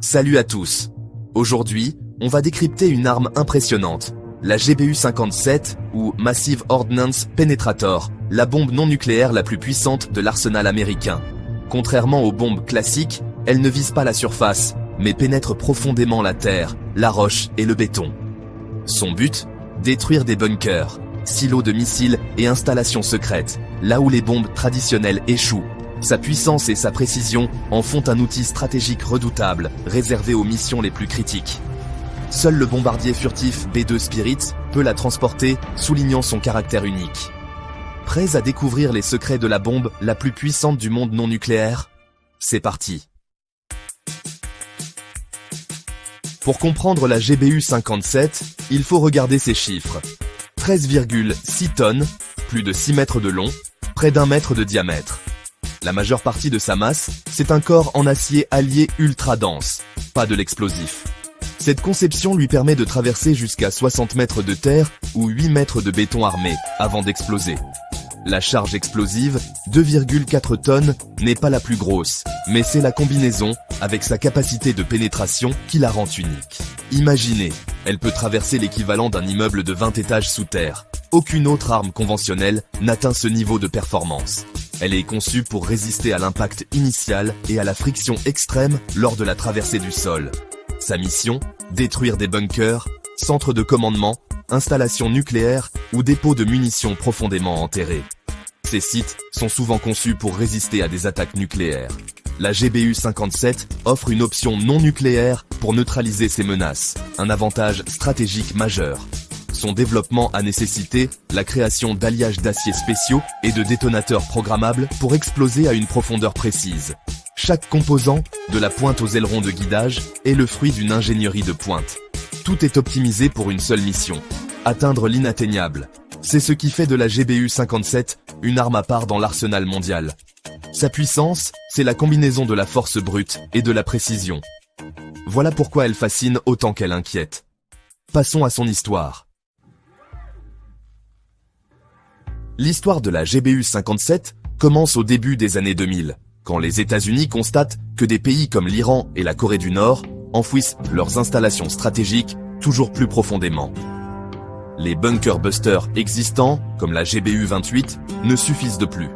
Salut à tous. Aujourd'hui, on va décrypter une arme impressionnante, la GBU-57 ou Massive Ordnance Penetrator, la bombe non nucléaire la plus puissante de l'arsenal américain. Contrairement aux bombes classiques, elle ne vise pas la surface, mais pénètre profondément la terre, la roche et le béton. Son but ? Détruire des bunkers, silos de missiles et installations secrètes, là où les bombes traditionnelles échouent. Sa puissance et sa précision en font un outil stratégique redoutable, réservé aux missions les plus critiques. Seul le bombardier furtif B-2 Spirit peut la transporter, soulignant son caractère unique. Prêts à découvrir les secrets de la bombe la plus puissante du monde non nucléaire ? C'est parti. Pour comprendre la GBU-57, il faut regarder ses chiffres. 13,6 tonnes, plus de 6 mètres de long, près d'1 mètre de diamètre. La majeure partie de sa masse, c'est un corps en acier allié ultra dense, pas de l'explosif. Cette conception lui permet de traverser jusqu'à 60 mètres de terre ou 8 mètres de béton armé avant d'exploser. La charge explosive, 2,4 tonnes, n'est pas la plus grosse, mais c'est la combinaison, avec sa capacité de pénétration, qui la rend unique. Imaginez, elle peut traverser l'équivalent d'un immeuble de 20 étages sous terre. Aucune autre arme conventionnelle n'atteint ce niveau de performance. Elle est conçue pour résister à l'impact initial et à la friction extrême lors de la traversée du sol. Sa mission ? Détruire des bunkers, centres de commandement, installations nucléaires ou dépôts de munitions profondément enterrés. Ces sites sont souvent conçus pour résister à des attaques nucléaires. La GBU-57 offre une option non nucléaire pour neutraliser ces menaces, un avantage stratégique majeur. Son développement a nécessité la création d'alliages d'acier spéciaux et de détonateurs programmables pour exploser à une profondeur précise. Chaque composant, de la pointe aux ailerons de guidage, est le fruit d'une ingénierie de pointe. Tout est optimisé pour une seule mission, atteindre l'inatteignable. C'est ce qui fait de la GBU-57 une arme à part dans l'arsenal mondial. Sa puissance, c'est la combinaison de la force brute et de la précision. Voilà pourquoi elle fascine autant qu'elle inquiète. Passons à son histoire. L'histoire de la GBU-57 commence au début des années 2000, quand les États-Unis constatent que des pays comme l'Iran et la Corée du Nord enfouissent leurs installations stratégiques toujours plus profondément. Les bunker busters existants, comme la GBU-28, ne suffisent de plus.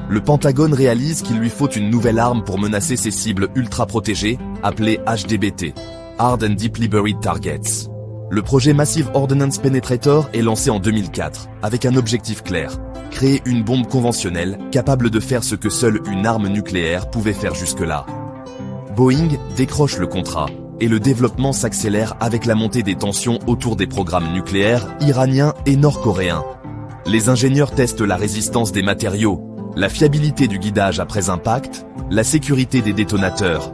Le Pentagone réalise qu'il lui faut une nouvelle arme pour menacer ses cibles ultra protégées, appelées HDBT, Hard and Deeply Buried Targets. Le projet Massive Ordnance Penetrator est lancé en 2004, avec un objectif clair, créer une bombe conventionnelle capable de faire ce que seule une arme nucléaire pouvait faire jusque-là. Boeing décroche le contrat, et le développement s'accélère avec la montée des tensions autour des programmes nucléaires iraniens et nord-coréens. Les ingénieurs testent la résistance des matériaux, la fiabilité du guidage après impact, la sécurité des détonateurs.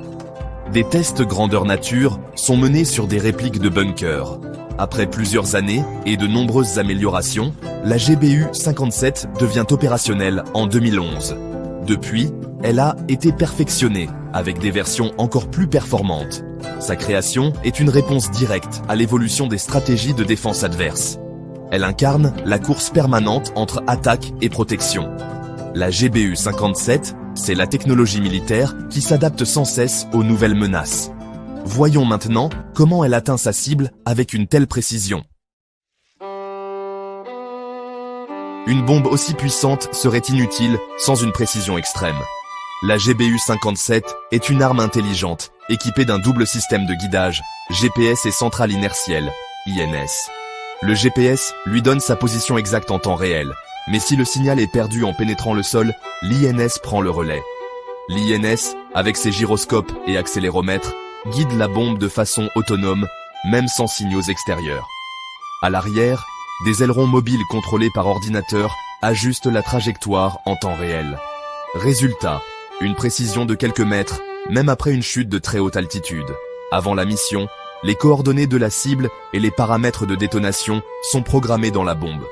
Des tests grandeur nature sont menés sur des répliques de bunkers. Après plusieurs années et de nombreuses améliorations, la GBU-57 devient opérationnelle en 2011. Depuis, elle a été perfectionnée avec des versions encore plus performantes. Sa création est une réponse directe à l'évolution des stratégies de défense adverses. Elle incarne la course permanente entre attaque et protection. La GBU-57, c'est la technologie militaire qui s'adapte sans cesse aux nouvelles menaces. Voyons maintenant comment elle atteint sa cible avec une telle précision. Une bombe aussi puissante serait inutile sans une précision extrême. La GBU-57 est une arme intelligente, équipée d'un double système de guidage, GPS et centrale inertielle, INS. Le GPS lui donne sa position exacte en temps réel, mais si le signal est perdu en pénétrant le sol, l'INS prend le relais. L'INS, avec ses gyroscopes et accéléromètres, guide la bombe de façon autonome, même sans signaux extérieurs. À l'arrière, des ailerons mobiles contrôlés par ordinateur ajustent la trajectoire en temps réel. Résultat, une précision de quelques mètres, même après une chute de très haute altitude. Avant la mission, les coordonnées de la cible et les paramètres de détonation sont programmés dans la bombe.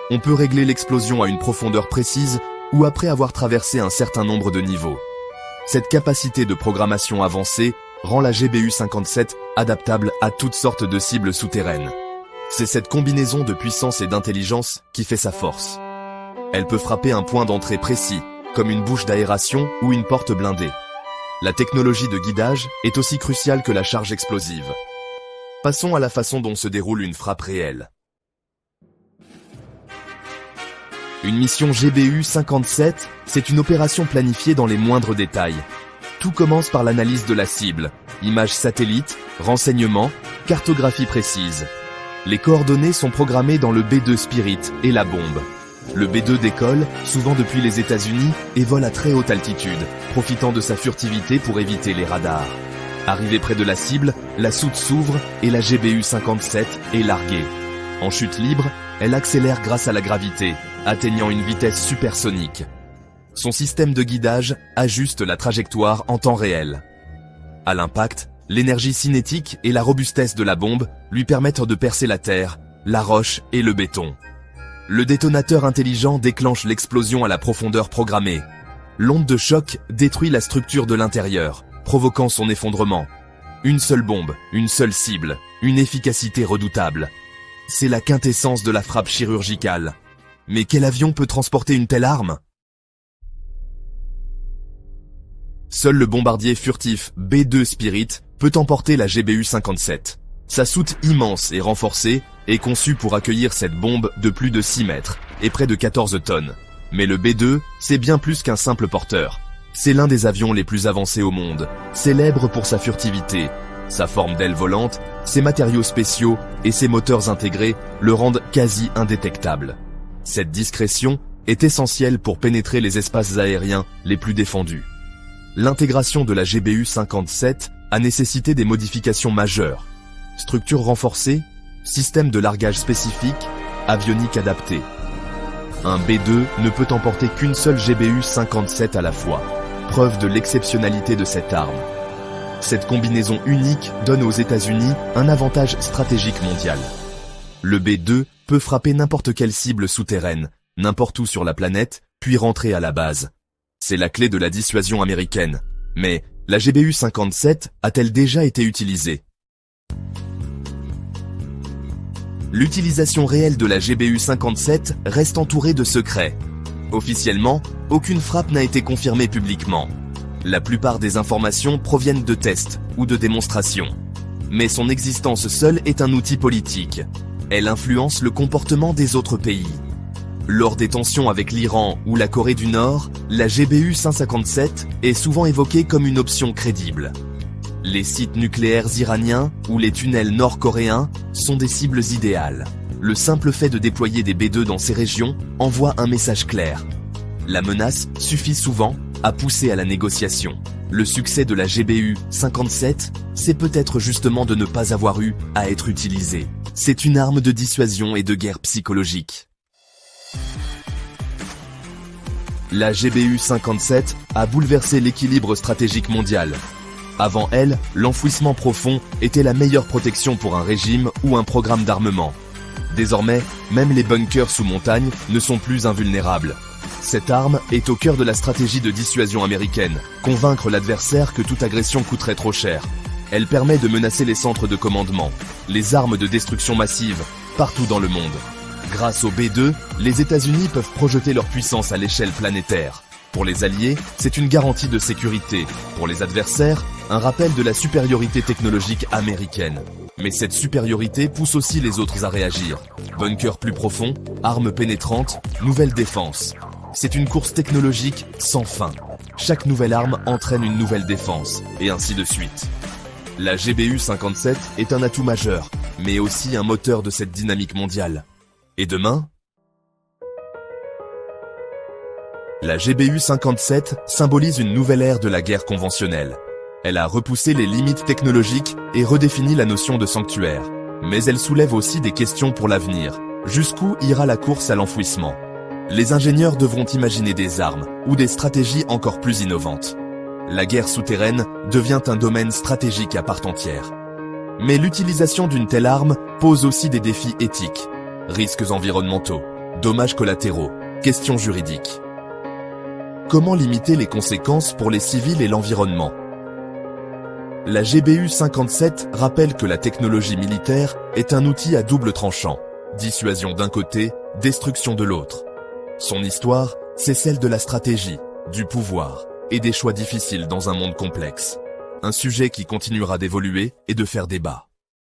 On peut régler l'explosion à une profondeur précise ou après avoir traversé un certain nombre de niveaux. Cette capacité de programmation avancée rend la GBU-57 adaptable à toutes sortes de cibles souterraines. C'est cette combinaison de puissance et d'intelligence qui fait sa force. Elle peut frapper un point d'entrée précis, comme une bouche d'aération ou une porte blindée. La technologie de guidage est aussi cruciale que la charge explosive. Passons à la façon dont se déroule une frappe réelle. Une mission GBU-57, c'est une opération planifiée dans les moindres détails. Tout commence par l'analyse de la cible, images satellites, renseignements, cartographie précise. Les coordonnées sont programmées dans le B2 Spirit et la bombe. Le B2 décolle, souvent depuis les États-Unis, et vole à très haute altitude, profitant de sa furtivité pour éviter les radars. Arrivé près de la cible, la soute s'ouvre et la GBU-57 est larguée. En chute libre, elle accélère grâce à la gravité, atteignant une vitesse supersonique. Son système de guidage ajuste la trajectoire en temps réel. À l'impact, l'énergie cinétique et la robustesse de la bombe lui permettent de percer la terre, la roche et le béton. Le détonateur intelligent déclenche l'explosion à la profondeur programmée. L'onde de choc détruit la structure de l'intérieur, provoquant son effondrement. Une seule bombe, une seule cible, une efficacité redoutable. C'est la quintessence de la frappe chirurgicale. Mais quel avion peut transporter une telle arme? Seul le bombardier furtif B2 Spirit peut emporter la GBU-57. Sa soute immense et renforcée est conçue pour accueillir cette bombe de plus de 6 mètres et près de 14 tonnes. Mais le B2, c'est bien plus qu'un simple porteur. C'est l'un des avions les plus avancés au monde, célèbre pour sa furtivité. Sa forme d'aile volante, ses matériaux spéciaux et ses moteurs intégrés le rendent quasi indétectable. Cette discrétion est essentielle pour pénétrer les espaces aériens les plus défendus. L'intégration de la GBU-57 a nécessité des modifications majeures. Structure renforcée, système de largage spécifique, avionique adaptée. Un B2 ne peut emporter qu'une seule GBU-57 à la fois, preuve de l'exceptionnalité de cette arme. Cette combinaison unique donne aux États-Unis un avantage stratégique mondial. Le B2 peut frapper n'importe quelle cible souterraine, n'importe où sur la planète, puis rentrer à la base. C'est la clé de la dissuasion américaine. Mais la GBU-57 a-t-elle déjà été utilisée? L'utilisation réelle de la GBU-57 reste entourée de secrets. Officiellement, aucune frappe n'a été confirmée publiquement. La plupart des informations proviennent de tests ou de démonstrations. Mais son existence seule est un outil politique. Elle influence le comportement des autres pays. Lors des tensions avec l'Iran ou la Corée du Nord, la GBU-57 est souvent évoquée comme une option crédible. Les sites nucléaires iraniens ou les tunnels nord-coréens sont des cibles idéales. Le simple fait de déployer des B2 dans ces régions envoie un message clair. La menace suffit souvent à pousser à la négociation. Le succès de la GBU-57, c'est peut-être justement de ne pas avoir eu à être utilisée. C'est une arme de dissuasion et de guerre psychologique. La GBU-57 a bouleversé l'équilibre stratégique mondial. Avant elle, l'enfouissement profond était la meilleure protection pour un régime ou un programme d'armement. Désormais, même les bunkers sous montagne ne sont plus invulnérables. Cette arme est au cœur de la stratégie de dissuasion américaine, convaincre l'adversaire que toute agression coûterait trop cher. Elle permet de menacer les centres de commandement, les armes de destruction massive, partout dans le monde. Grâce au B2, les États-Unis peuvent projeter leur puissance à l'échelle planétaire. Pour les alliés, c'est une garantie de sécurité. Pour les adversaires, un rappel de la supériorité technologique américaine. Mais cette supériorité pousse aussi les autres à réagir. Bunkers plus profonds, armes pénétrantes, nouvelles défenses. C'est une course technologique sans fin. Chaque nouvelle arme entraîne une nouvelle défense, et ainsi de suite. La GBU-57 est un atout majeur, mais aussi un moteur de cette dynamique mondiale. Et demain? La GBU-57 symbolise une nouvelle ère de la guerre conventionnelle. Elle a repoussé les limites technologiques et redéfini la notion de sanctuaire. Mais elle soulève aussi des questions pour l'avenir. Jusqu'où ira la course à l'enfouissement? Les ingénieurs devront imaginer des armes ou des stratégies encore plus innovantes. La guerre souterraine devient un domaine stratégique à part entière. Mais l'utilisation d'une telle arme pose aussi des défis éthiques. Risques environnementaux, dommages collatéraux, questions juridiques. Comment limiter les conséquences pour les civils et l'environnement? La GBU-57 rappelle que la technologie militaire est un outil à double tranchant. Dissuasion d'un côté, destruction de l'autre. Son histoire, c'est celle de la stratégie, du pouvoir et des choix difficiles dans un monde complexe. Un sujet qui continuera d'évoluer et de faire débat.